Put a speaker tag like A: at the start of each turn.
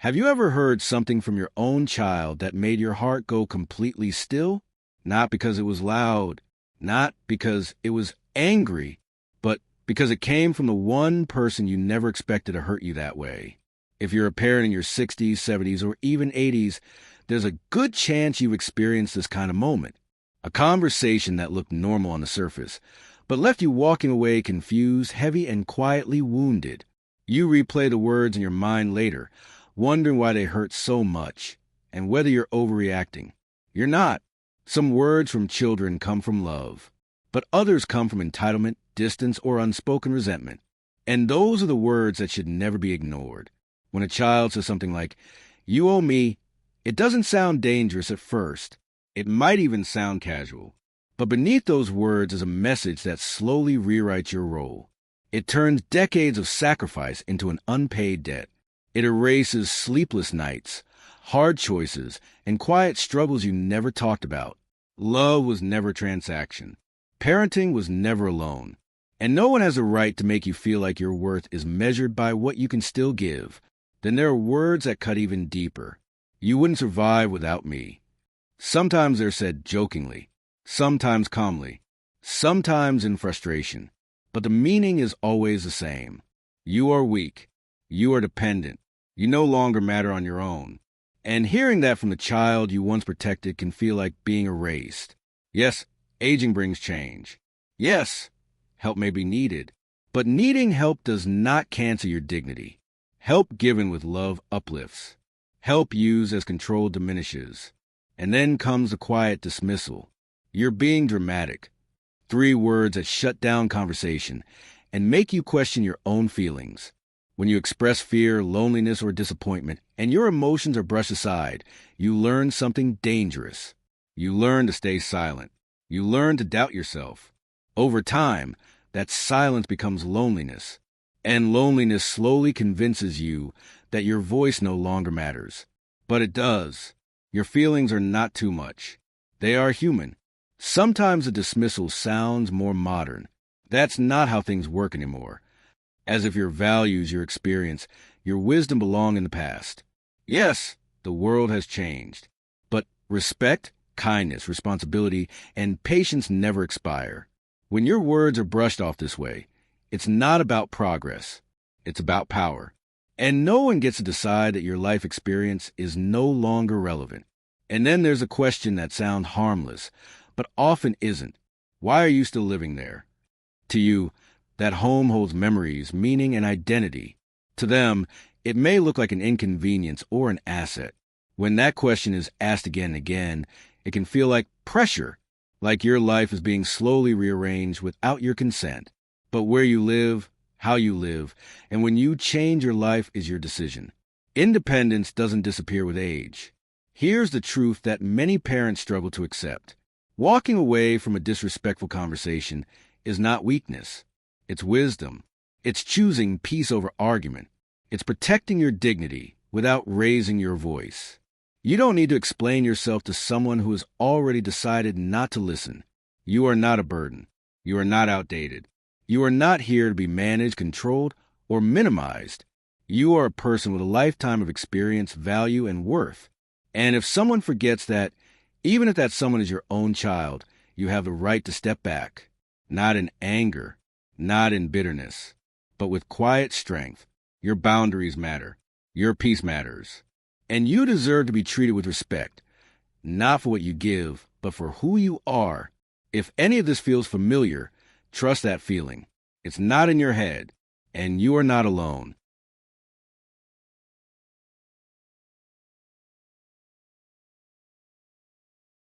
A: Have you ever heard something from your own child that made your heart go completely still? Not because it was loud, not because it was angry, but because it came from the one person you never expected to hurt you that way. If you're a parent in your 60s, 70s, or even 80s, there's a good chance you've experienced this kind of moment. A conversation that looked normal on the surface, but left you walking away confused, heavy, and quietly wounded. You replay the words in your mind later, wondering why they hurt so much, and whether you're overreacting. You're not. Some words from children come from love, but others come from entitlement, distance, or unspoken resentment. And those are the words that should never be ignored. When a child says something like, "You owe me," it doesn't sound dangerous at first. It might even sound casual. But beneath those words is a message that slowly rewrites your role. It turns decades of sacrifice into an unpaid debt. It erases sleepless nights, hard choices, and quiet struggles you never talked about. Love was never transaction. Parenting was never a loan. And no one has a right to make you feel like your worth is measured by what you can still give. Then there are words that cut even deeper. You wouldn't survive without me. Sometimes they're said jokingly, sometimes calmly, sometimes in frustration. But the meaning is always the same. You are weak. You are dependent. You no longer matter on your own. And hearing that from the child you once protected can feel like being erased. Yes, aging brings change. Yes, help may be needed. But needing help does not cancel your dignity. Help given with love uplifts. Help used as control diminishes. And then comes the quiet dismissal. You're being dramatic. 3 words that shut down conversation and make you question your own feelings. When you express fear, loneliness, or disappointment, and your emotions are brushed aside, you learn something dangerous. You learn to stay silent. You learn to doubt yourself. Over time, that silence becomes loneliness. And loneliness slowly convinces you that your voice no longer matters. But it does. Your feelings are not too much. They are human. Sometimes the dismissal sounds more modern. That's not how things work anymore. As if your values, your experience, your wisdom belong in the past. Yes, the world has changed. But respect, kindness, responsibility, and patience never expire. When your words are brushed off this way, it's not about progress. It's about power. And no one gets to decide that your life experience is no longer relevant. And then there's a question that sounds harmless, but often isn't. Why are you still living there? To you, that home holds memories, meaning, and identity. To them, it may look like an inconvenience or an asset. When that question is asked again and again, it can feel like pressure, like your life is being slowly rearranged without your consent. But where you live, how you live, and when you change your life is your decision. Independence doesn't disappear with age. Here's the truth that many parents struggle to accept. Walking away from a disrespectful conversation is not weakness. It's wisdom. It's choosing peace over argument. It's protecting your dignity without raising your voice. You don't need to explain yourself to someone who has already decided not to listen. You are not a burden. You are not outdated. You are not here to be managed, controlled, or minimized. You are a person with a lifetime of experience, value, and worth. And if someone forgets that, even if that someone is your own child, you have the right to step back. Not in anger, not in bitterness, but with quiet strength. Your boundaries matter. Your peace matters. And you deserve to be treated with respect, not for what you give, but for who you are. If any of this feels familiar, trust that feeling. It's not in your head, and you are not alone.